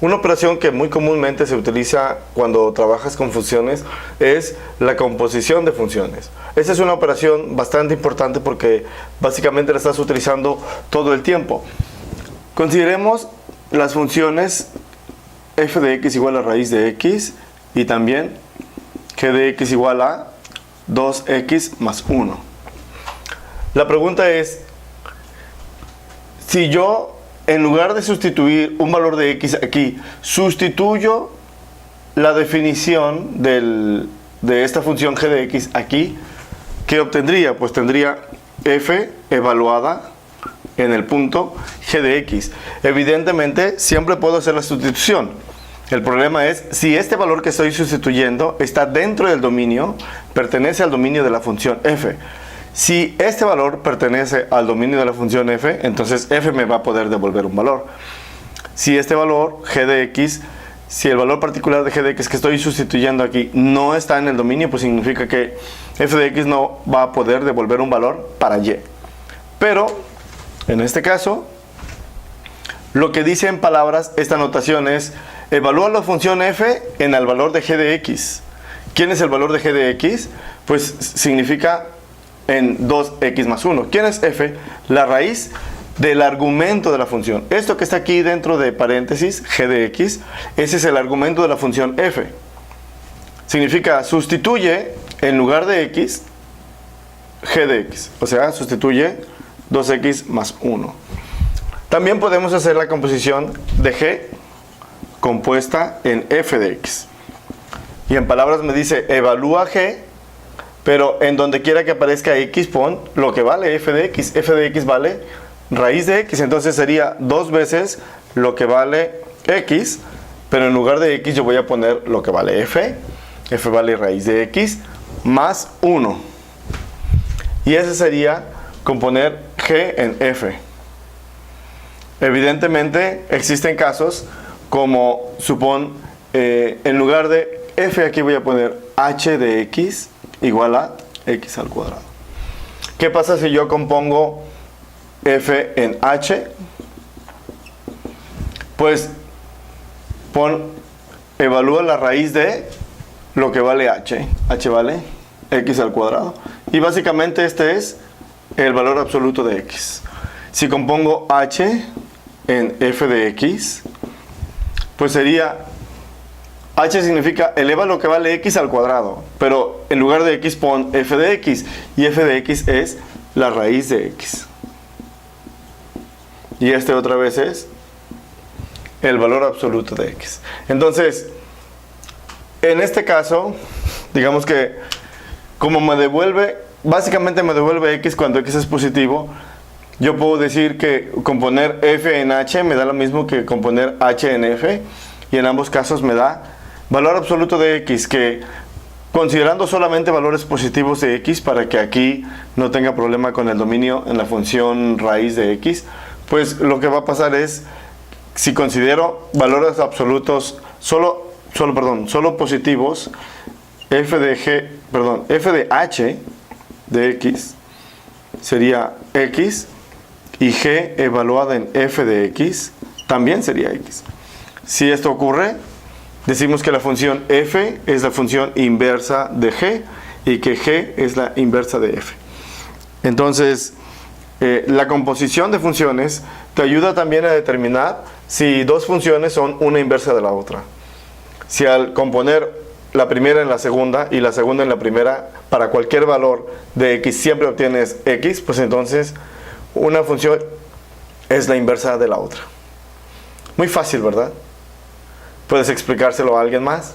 Una operación que muy comúnmente se utiliza cuando trabajas con funciones es la composición de funciones. Esta es una operación bastante importante porque básicamente la estás utilizando todo el tiempo. Consideremos las funciones f de x igual a raíz de x y también g de x igual a 2x más 1. La pregunta es, si yo en lugar de sustituir un valor de x aquí, sustituyo la definición de esta función g de x aquí, ¿qué obtendría? Pues tendría f evaluada en el punto g de x. Evidentemente, siempre puedo hacer la sustitución. El problema es si este valor que estoy sustituyendo está dentro del dominio, pertenece al dominio de la función f. Si este valor pertenece al dominio de la función f, entonces f me va a poder devolver un valor. Si este valor, g de x, si el valor particular de g de x que estoy sustituyendo aquí no está en el dominio, pues significa que f de x no va a poder devolver un valor para y. Pero, en este caso, lo que dice en palabras esta notación es, evalúa la función f en el valor de g de x. ¿Quién es el valor de g de x? Pues significa en 2x más 1. ¿Quién es f? La raíz del argumento de la función. Esto que está aquí dentro de paréntesis, g de x, ese es el argumento de la función f. Significa, sustituye en lugar de x, g de x. O sea, sustituye 2x más 1. También podemos hacer la composición de g compuesta en f de x. Y en palabras me dice, evalúa g, pero en donde quiera que aparezca x, pon lo que vale f de x. F de x vale raíz de x, entonces sería 2 veces lo que vale x, pero en lugar de x yo voy a poner lo que vale f. F vale raíz de x más 1. Y ese sería componer g en f. Evidentemente existen casos como, supón, en lugar de f aquí voy a poner h de x igual a x al cuadrado. ¿Qué pasa si yo compongo f en h? Pues evalúa la raíz de lo que vale h. H vale x al cuadrado. Y básicamente este es el valor absoluto de x. Si compongo h en f de x, pues sería, h significa eleva lo que vale x al cuadrado, pero en lugar de x pon f de x, y f de x es la raíz de x. Y este otra vez es el valor absoluto de x. Entonces, en este caso, digamos que como me devuelve, básicamente me devuelve x cuando x es positivo, yo puedo decir que componer f en h me da lo mismo que componer h en f, y en ambos casos me da valor absoluto de x, que considerando solamente valores positivos de x, para que aquí no tenga problema con el dominio en la función raíz de x, pues lo que va a pasar es, si considero valores absolutos solo positivos, f de h de x sería x, y g evaluada en f de x también sería x. Si esto ocurre, decimos que la función f es la función inversa de g y que g es la inversa de f. Entonces, la composición de funciones te ayuda también a determinar si dos funciones son una inversa de la otra. Si al componer la primera en la segunda y la segunda en la primera, para cualquier valor de x siempre obtienes x, pues entonces una función es la inversa de la otra. Muy fácil, ¿verdad? ¿Puedes explicárselo a alguien más?